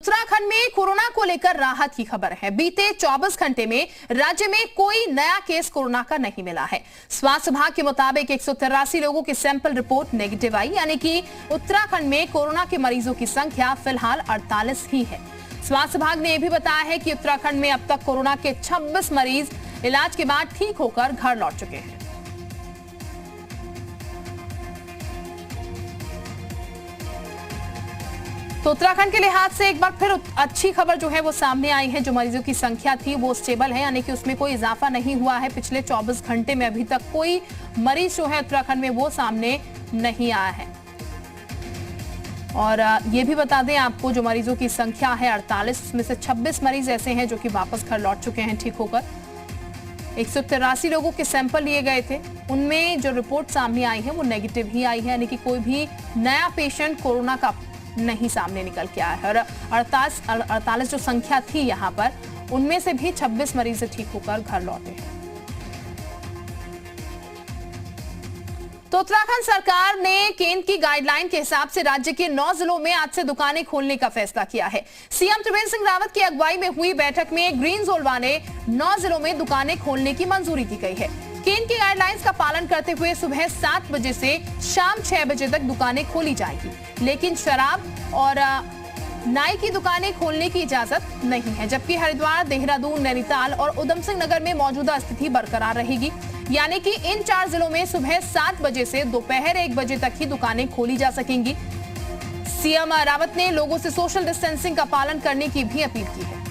उत्तराखंड में कोरोना को लेकर राहत की खबर है। बीते 24 घंटे में राज्य में कोई नया केस कोरोना का नहीं मिला है। स्वास्थ्य विभाग के मुताबिक 183 लोगों की सैंपल रिपोर्ट नेगेटिव आई, यानी कि उत्तराखंड में कोरोना के मरीजों की संख्या फिलहाल 48 ही है। स्वास्थ्य विभाग ने यह भी बताया है कि उत्तराखंड में अब तक कोरोना के 26 मरीज इलाज के बाद ठीक होकर घर लौट चुके हैं। तो उत्तराखंड के लिहाज से एक बार फिर अच्छी खबर जो है वो सामने आई है। जो मरीजों की संख्या थी वो स्टेबल है, यानी कि उसमें कोई इजाफा नहीं हुआ है। पिछले 24 घंटे में अभी तक कोई मरीज जो है उत्तराखंड में वो सामने नहीं आया है। और ये भी बता दें आपको, जो मरीजों की संख्या है 48 में से 26 मरीज ऐसे हैं जो कि वापस घर लौट चुके हैं ठीक होकर। 183 लोगों के सैंपल लिए गए थे, उनमें जो रिपोर्ट सामने आई है वो नेगेटिव ही आई है, यानी कि कोई भी नया पेशेंट कोरोना का नहीं सामने निकल के आया है। और 48 जो संख्या थी यहाँ पर, उनमें से भी 26 मरीज ठीक होकर घर लौटे हैं। तो उत्तराखंड सरकार ने केंद्र की गाइडलाइन के हिसाब से राज्य के 9 जिलों में आज से दुकानें खोलने का फैसला किया है। सीएम त्रिवेंद्र सिंह रावत की अगुवाई में हुई बैठक में ग्रीन जोन वाले 9 जिलों में दुकानें खोलने की मंजूरी दी गई है। केंद्र की गाइडलाइंस का पालन करते हुए सुबह 7 बजे से शाम 6 बजे तक दुकानें खोली जाएगी, लेकिन शराब और नाई की दुकानें खोलने की इजाजत नहीं है। जबकि हरिद्वार, देहरादून, नैनीताल और उधम सिंह नगर में मौजूदा स्थिति बरकरार रहेगी, यानी कि इन 4 जिलों में सुबह 7 बजे से दोपहर 1 बजे तक ही दुकानें खोली जा सकेंगी। सीएम रावत ने लोगों से सोशल डिस्टेंसिंग का पालन करने की भी अपील की है।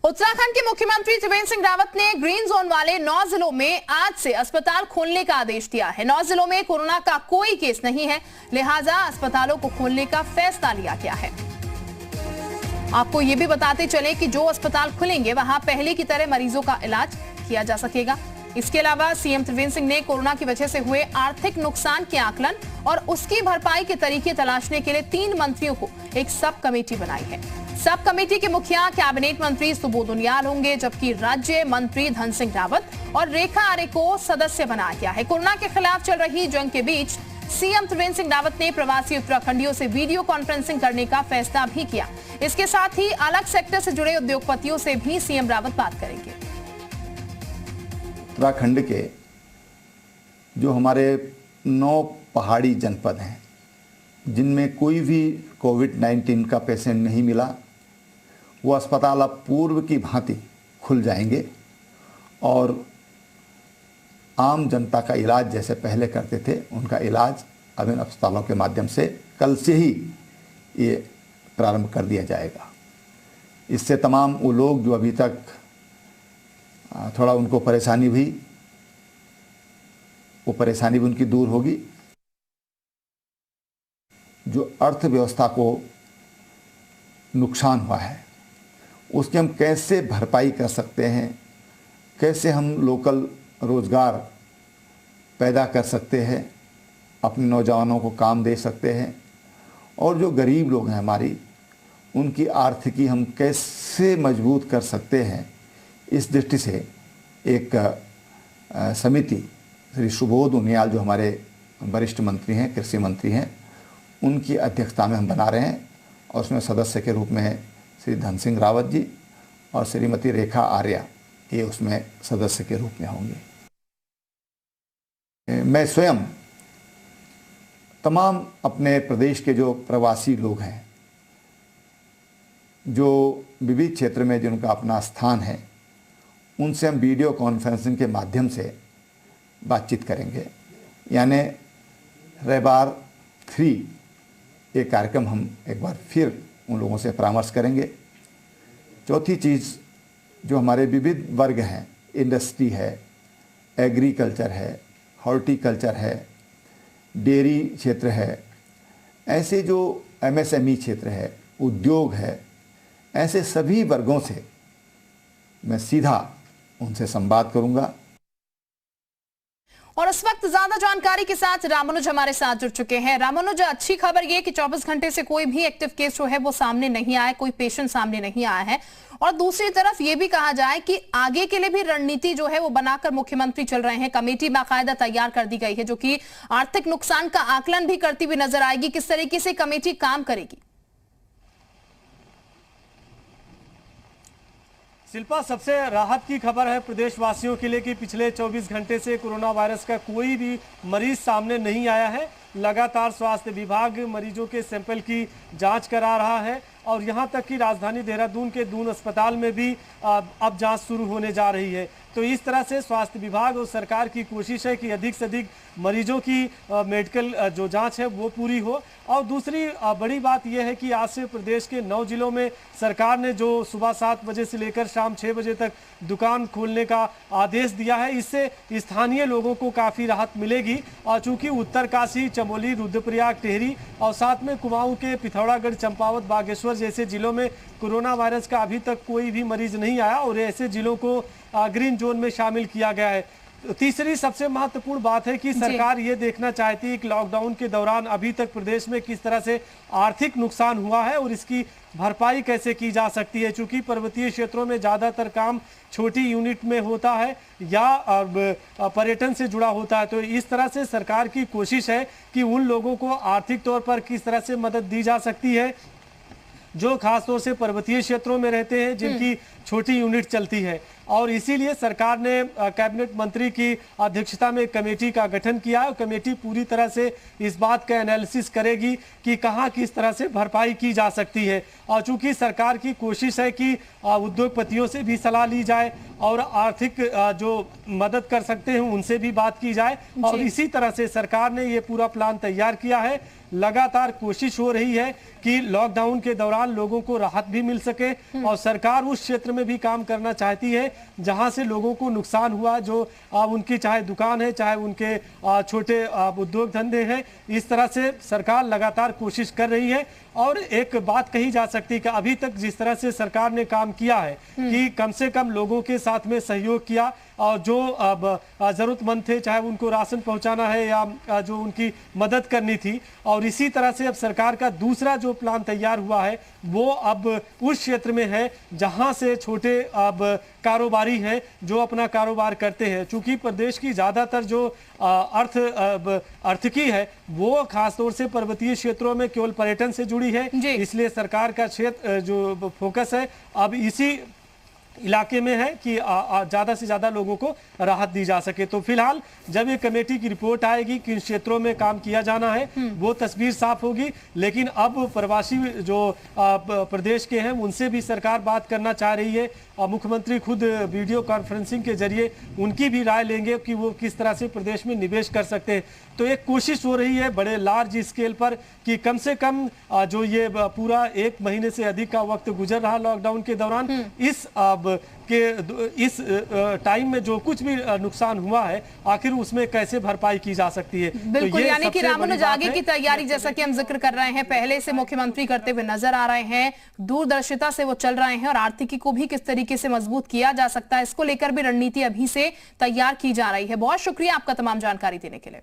उत्तराखंड के मुख्यमंत्री त्रिवेंद्र सिंह रावत ने ग्रीन जोन वाले 9 जिलों में आज से अस्पताल खोलने का आदेश दिया है। 9 जिलों में कोरोना का कोई केस नहीं है, लिहाजा अस्पतालों को खोलने का फैसला लिया गया है। आपको ये भी बताते चले कि जो अस्पताल खुलेंगे वहां पहले की तरह मरीजों का इलाज किया जा सकेगा। इसके अलावा सीएम त्रिवेंद्र सिंह ने कोरोना की वजह से हुए आर्थिक नुकसान के आकलन और उसकी भरपाई के तरीके तलाशने के लिए 3 मंत्रियों को एक सब कमेटी बनाई है। सब कमेटी के मुखिया कैबिनेट मंत्री सुबोध उनियाल होंगे, जबकि राज्य मंत्री धन सिंह रावत और रेखा आर्य को सदस्य बनाया गया है। कोरोना के खिलाफ चल रही जंग के बीच सीएम त्रिवेंद्र सिंह रावत ने प्रवासी उत्तराखंडियों से वीडियो कॉन्फ्रेंसिंग करने का फैसला भी किया। इसके साथ ही अलग सेक्टर से जुड़े उद्योगपतियों से भी सीएम रावत बात करेंगे। उत्तराखंड के जो हमारे 9 पहाड़ी जनपद हैं, जिनमें कोई भी कोविड-19 का पेशेंट नहीं मिला, वो अस्पताल अब पूर्व की भांति खुल जाएंगे और आम जनता का इलाज जैसे पहले करते थे, उनका इलाज अब इन अस्पतालों के माध्यम से कल से ही ये प्रारंभ कर दिया जाएगा। इससे तमाम वो लोग जो अभी तक थोड़ा उनको परेशानी हुई, वो परेशानी भी उनकी दूर होगी। जो अर्थव्यवस्था को नुकसान हुआ है, उसकी हम कैसे भरपाई कर सकते हैं, कैसे हम लोकल रोज़गार पैदा कर सकते हैं, अपने नौजवानों को काम दे सकते हैं, और जो गरीब लोग हैं हमारी, उनकी आर्थिकी हम कैसे मजबूत कर सकते हैं, इस दृष्टि से एक समिति श्री सुबोध उनियाल जो हमारे वरिष्ठ मंत्री हैं, कृषि मंत्री हैं, उनकी अध्यक्षता में हम बना रहे हैं। और उसमें सदस्य के रूप में श्री धन सिंह रावत जी और श्रीमती रेखा आर्य, ये उसमें सदस्य के रूप में होंगे। मैं स्वयं तमाम अपने प्रदेश के जो प्रवासी लोग हैं, जो विविध क्षेत्र में जिनका अपना स्थान है, उनसे हम वीडियो कॉन्फ्रेंसिंग के माध्यम से बातचीत करेंगे। यानी रविवार 3 ये कार्यक्रम हम एक बार फिर उन लोगों से परामर्श करेंगे। चौथी चीज़, जो हमारे विविध वर्ग हैं, इंडस्ट्री है, एग्रीकल्चर है, हॉर्टिकल्चर है, डेयरी क्षेत्र है, ऐसे जो एमएसएमई क्षेत्र है, उद्योग है, ऐसे सभी वर्गों से मैं सीधा उनसे संवाद करूंगा। और इस वक्त ज्यादा जानकारी के साथ रामानुज हमारे साथ जुड़ चुके हैं। रामानुज, अच्छी खबर ये कि 24 घंटे से कोई भी एक्टिव केस जो है वो सामने नहीं आया, कोई पेशेंट सामने नहीं आया है। और दूसरी तरफ ये भी कहा जाए कि आगे के लिए भी रणनीति जो है वो बनाकर मुख्यमंत्री चल रहे हैं। कमेटी बाकायदा तैयार कर दी गई है जो कि आर्थिक नुकसान का आकलन भी करती हुई नजर आएगी। किस तरीके से कमेटी काम करेगी? शिल्पा, सबसे राहत की खबर है प्रदेशवासियों के लिए कि पिछले 24 घंटे से कोरोना वायरस का कोई भी मरीज सामने नहीं आया है। लगातार स्वास्थ्य विभाग मरीजों के सैंपल की जांच करा रहा है और यहां तक कि राजधानी देहरादून के दून अस्पताल में भी अब जांच शुरू होने जा रही है। तो इस तरह से स्वास्थ्य विभाग और सरकार की कोशिश है कि अधिक से अधिक मरीजों की मेडिकल जो जांच है वो पूरी हो। और दूसरी बड़ी बात यह है कि आज से प्रदेश के 9 जिलों में सरकार ने जो सुबह 7 बजे से लेकर शाम 6 बजे तक दुकान खोलने का आदेश दिया है, इससे स्थानीय लोगों को काफ़ी राहत मिलेगी। और चूंकि उत्तरकाशी, चमोली, रुद्रप्रयाग, टिहरी और साथ में कुमाऊं के पिथौरागढ़, चंपावत, बागेश्वर जैसे जिलों में कोरोना वायरस का अभी तक कोई भी मरीज नहीं आया और ऐसे जिलों को ग्रीन जोन में शामिल किया गया है। तीसरी सबसे महत्वपूर्ण बात है कि सरकार ये देखना चाहती है कि लॉकडाउन के दौरान अभी तक प्रदेश में किस तरह से आर्थिक नुकसान हुआ है और इसकी भरपाई कैसे की जा सकती है। चूंकि पर्वतीय क्षेत्रों में ज़्यादातर काम छोटी यूनिट में होता है या पर्यटन से जुड़ा होता है, तो इस तरह से सरकार की कोशिश है कि उन लोगों को आर्थिक तौर पर किस तरह से मदद दी जा सकती है जो खासतौर से पर्वतीय क्षेत्रों में रहते हैं, जिनकी छोटी यूनिट चलती है। और इसीलिए सरकार ने कैबिनेट मंत्री की अध्यक्षता में कमेटी का गठन किया है। कमेटी पूरी तरह से इस बात का एनालिसिस करेगी कि कहां किस तरह से भरपाई की जा सकती है। और चूंकि सरकार की कोशिश है कि उद्योगपतियों से भी सलाह ली जाए और आर्थिक जो मदद कर सकते हैं उनसे भी बात की जाए। और इसी तरह से सरकार ने ये पूरा प्लान तैयार किया है। लगातार कोशिश हो रही है कि लॉकडाउन के दौरान लोगों को राहत भी मिल सके और सरकार उस क्षेत्र में भी काम करना चाहती है जहां से लोगों को नुकसान हुआ, जो उनकी चाहे दुकान है, चाहे उनके छोटे उद्योग धंधे हैं। इस तरह से सरकार लगातार कोशिश कर रही है। और एक बात कही जा सकती है कि अभी तक जिस तरह से सरकार ने काम किया है कि कम से कम लोगों के साथ में सहयोग किया और जो जरूरतमंद थे, चाहे उनको राशन पहुंचाना है या जो उनकी मदद करनी थी। और इसी तरह से अब सरकार का दूसरा जो प्लान तैयार हुआ है वो अब उस क्षेत्र में है जहां से छोटे अब कारोबारी हैं जो अपना कारोबार करते हैं। चूंकि प्रदेश की ज्यादातर जो आर्थिकी है वो खासतौर से पर्वतीय क्षेत्रों में केवल पर्यटन से जुड़ी है, इसलिए सरकार का क्षेत्र जो फोकस है अब इसी इलाके में है कि ज्यादा से ज्यादा लोगों को राहत दी जा सके। तो फिलहाल जब ये कमेटी की रिपोर्ट आएगी किन क्षेत्रों में काम किया जाना है वो तस्वीर साफ होगी। लेकिन अब प्रवासी जो प्रदेश के हैं उनसे भी सरकार बात करना चाह रही है। मुख्यमंत्री खुद वीडियो कॉन्फ्रेंसिंग के जरिए उनकी भी राय लेंगे कि वो किस तरह से प्रदेश में निवेश कर सकते हैं। तो एक कोशिश हो रही है बड़े लार्ज स्केल पर कि कम से कम जो ये पूरा 1 महीने से अधिक का वक्त गुजर रहा लॉकडाउन के दौरान, इस टाइम में जो कुछ भी नुकसान हुआ है आखिर उसमें कैसे भरपाई की जा सकती है। बिल्कुल, तो यानी कि रामानुज आगे की तैयारी जैसा कि हम जिक्र कर रहे हैं पहले से मुख्यमंत्री करते हुए नजर आ रहे हैं, दूरदर्शिता से वो चल रहे हैं और आर्थिकी को भी किस तरीके से मजबूत किया जा सकता है इसको लेकर भी रणनीति अभी से तैयार की जा रही है। बहुत शुक्रिया आपका तमाम जानकारी देने के लिए।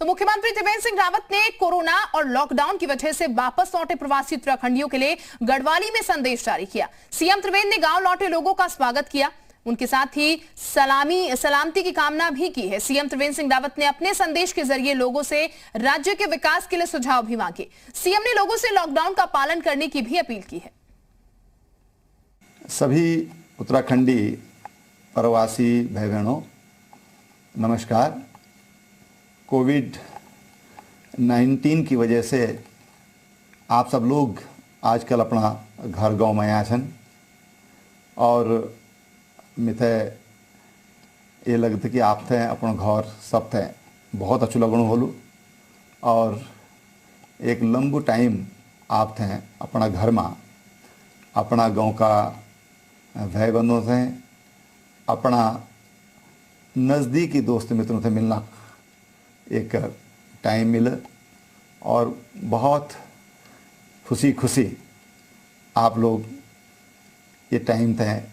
तो मुख्यमंत्री त्रिवेंद्र सिंह रावत ने कोरोना और लॉकडाउन की वजह से वापस लौटे प्रवासी उत्तराखंडियों के लिए गढ़वाली में संदेश जारी किया। सीएम त्रिवेंद्र ने गांव लौटे लोगों का स्वागत किया, उनके साथ ही सलामती की कामना भी की है। सीएम त्रिवेंद्र सिंह रावत ने अपने संदेश के जरिए लोगों से राज्य के विकास के लिए सुझाव भी मांगे। सीएम ने लोगों से लॉकडाउन का पालन करने की भी अपील की है। सभी उत्तराखंडी प्रवासी भाई बहनों नमस्कार। कोविड-19 की वजह से आप सब लोग आजकल अपना घर गांव में आया छन और मिथे ये लगता कि आप थे अपना घर सब थे बहुत अच्छु लगन होलू और एक लंबू टाइम आप थे अपना घर में अपना गांव का भाई बंधुओं से अपना नज़दीकी दोस्त मित्रों से मिलना एक टाइम मिला और बहुत खुशी आप लोग ये टाइम तय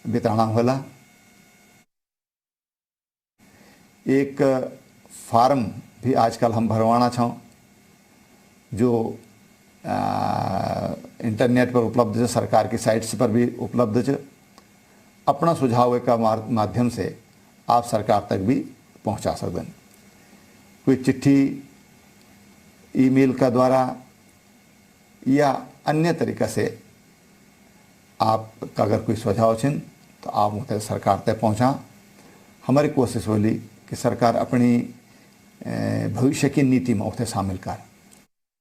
बिताना होला। एक फार्म भी आजकल हम भरवाना छो जो इंटरनेट पर उपलब्ध है, सरकार की साइट्स पर भी उपलब्ध है। अपना सुझाव का माध्यम से आप सरकार तक भी पहुंचा सकते हैं। कोई चिट्ठी, ईमेल का द्वारा या अन्य तरीक़े से आप अगर कोई सुझाव छिन तो आप मुझे सरकार तक पहुंचा। हमारी कोशिश होली कि सरकार अपनी भविष्य की नीति में उसे शामिल कर।